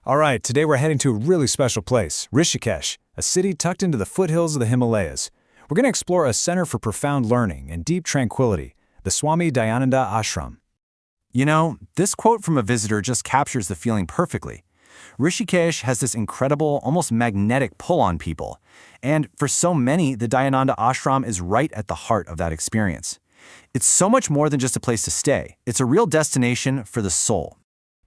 All right, today we're heading to a really special place, Rishikesh, a city tucked into the foothills of the Himalayas. We're going to explore a center for profound learning and deep tranquility, the Swami Dayananda Ashram. You know, this quote from a visitor just captures the feeling perfectly. Rishikesh has this incredible, almost magnetic pull on people. And for so many, the Dayananda Ashram is right at the heart of that experience. It's so much more than just a place to stay. It's a real destination for the soul.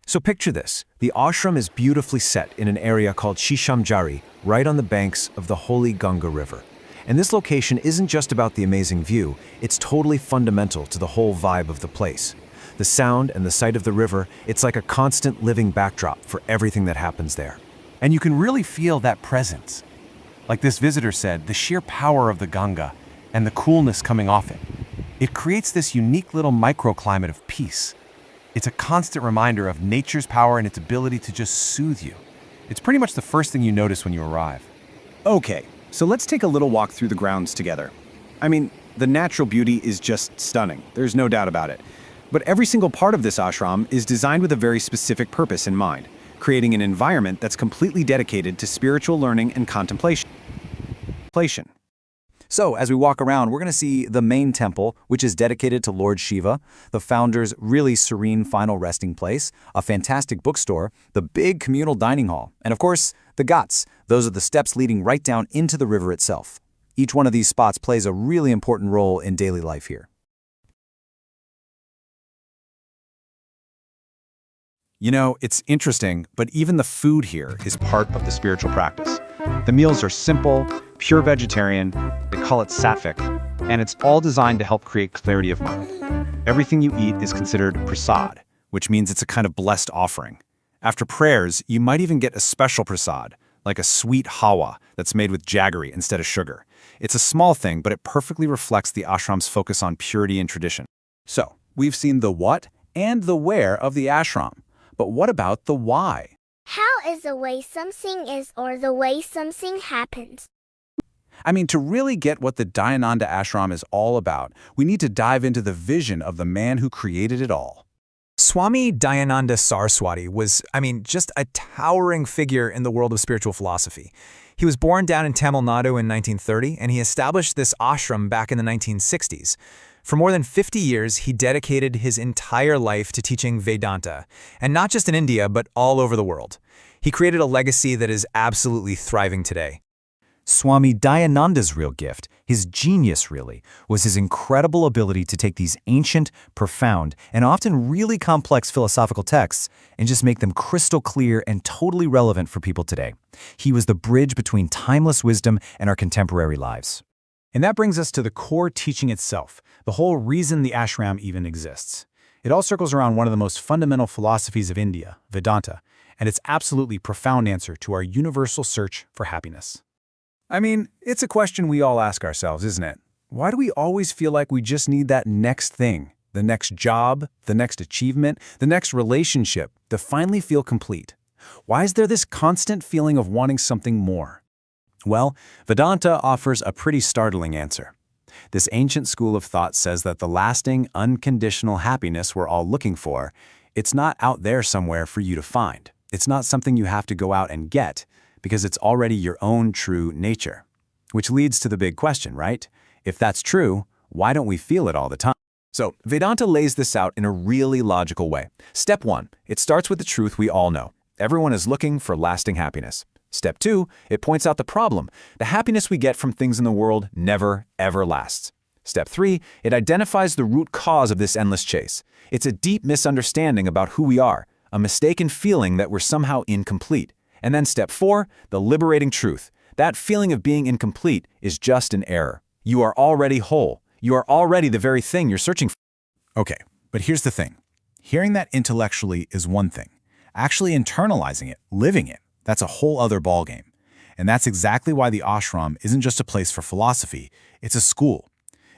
So picture this. The ashram is beautifully set in an area called Shishamjari, right on the banks of the holy Ganga River. And this location isn't just about the amazing view, it's totally fundamental to the whole vibe of the place. The sound and the sight of the river, it's like a constant living backdrop for everything that happens there. And you can really feel that presence. Like this visitor said, the sheer power of the Ganga and the coolness coming off it. It creates this unique little microclimate of peace. It's a constant reminder of nature's power and its ability to just soothe you. It's pretty much the first thing you notice when you arrive. Okay, so let's take a little walk through the grounds together. I mean, the natural beauty is just stunning, there's no doubt about it. But every single part of this ashram is designed with a very specific purpose in mind, creating an environment that's completely dedicated to spiritual learning and contemplation. So, as we walk around, we're going to see the main temple, which is dedicated to Lord Shiva, the founder's really serene final resting place, a fantastic bookstore, the big communal dining hall, and of course, the ghats. Those are the steps leading right down into the river itself. Each one of these spots plays a really important role in daily life here. You know, it's interesting, but even the food here is part of the spiritual practice. The meals are simple, pure vegetarian, they call it sattvic, and it's all designed to help create clarity of mind. Everything you eat is considered prasad, which means it's a kind of blessed offering. After prayers, you might even get a special prasad, like a sweet hawa that's made with jaggery instead of sugar. It's a small thing, but it perfectly reflects the ashram's focus on purity and tradition. So, we've seen the what and the where of the ashram. But what about the why? How is the way something is or the way something happens? I mean, to really get what the Dayananda Ashram is all about, we need to dive into the vision of the man who created it all. Swami Dayananda Saraswati was, just a towering figure in the world of spiritual philosophy. He was born down in Tamil Nadu in 1930, and he established this ashram back in the 1960s. For more than 50 years, he dedicated his entire life to teaching Vedanta, and not just in India, but all over the world. He created a legacy that is absolutely thriving today. Swami Dayananda's real gift, his genius really, was his incredible ability to take these ancient, profound, and often really complex philosophical texts and just make them crystal clear and totally relevant for people today. He was the bridge between timeless wisdom and our contemporary lives. And that brings us to the core teaching itself, the whole reason the ashram even exists. It all circles around one of the most fundamental philosophies of India, Vedanta, and its absolutely profound answer to our universal search for happiness. It's a question we all ask ourselves, isn't it? Why do we always feel like we just need that next thing, the next job, the next achievement, the next relationship to finally feel complete? Why is there this constant feeling of wanting something more? Well, Vedanta offers a pretty startling answer. This ancient school of thought says that the lasting, unconditional happiness we're all looking for, it's not out there somewhere for you to find. It's not something you have to go out and get, because it's already your own true nature. Which leads to the big question, right? If that's true, why don't we feel it all the time? So, Vedanta lays this out in a really logical way. Step 1, it starts with the truth we all know. Everyone is looking for lasting happiness. Step 2, it points out the problem. The happiness we get from things in the world never, ever lasts. Step 3, it identifies the root cause of this endless chase. It's a deep misunderstanding about who we are, a mistaken feeling that we're somehow incomplete. And then step 4, the liberating truth. That feeling of being incomplete is just an error. You are already whole. You are already the very thing you're searching for. Okay, but here's the thing. Hearing that intellectually is one thing. Actually internalizing it, living it, that's a whole other ballgame. And that's exactly why the ashram isn't just a place for philosophy, it's a school.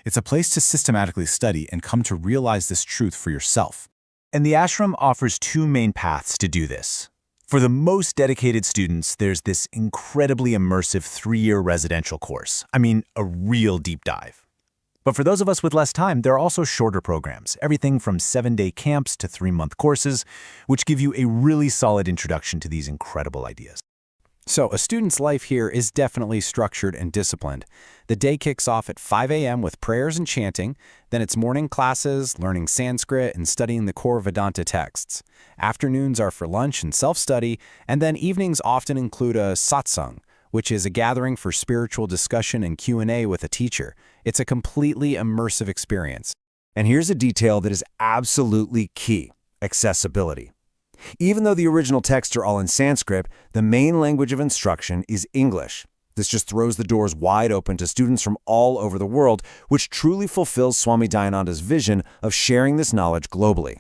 It's a place to systematically study and come to realize this truth for yourself. And the ashram offers two main paths to do this. For the most dedicated students, there's this incredibly immersive 3-year residential course. A real deep dive. But for those of us with less time, there are also shorter programs, everything from 7-day camps to 3-month courses, which give you a really solid introduction to these incredible ideas. So, a student's life here is definitely structured and disciplined. The day kicks off at 5 a.m. with prayers and chanting, then it's morning classes, learning Sanskrit, and studying the core Vedanta texts. Afternoons are for lunch and self-study, and then evenings often include a satsang, which is a gathering for spiritual discussion and Q&A with a teacher. It's a completely immersive experience. And here's a detail that is absolutely key: accessibility. Even though the original texts are all in Sanskrit, the main language of instruction is English. This just throws the doors wide open to students from all over the world, which truly fulfills Swami Dayananda's vision of sharing this knowledge globally.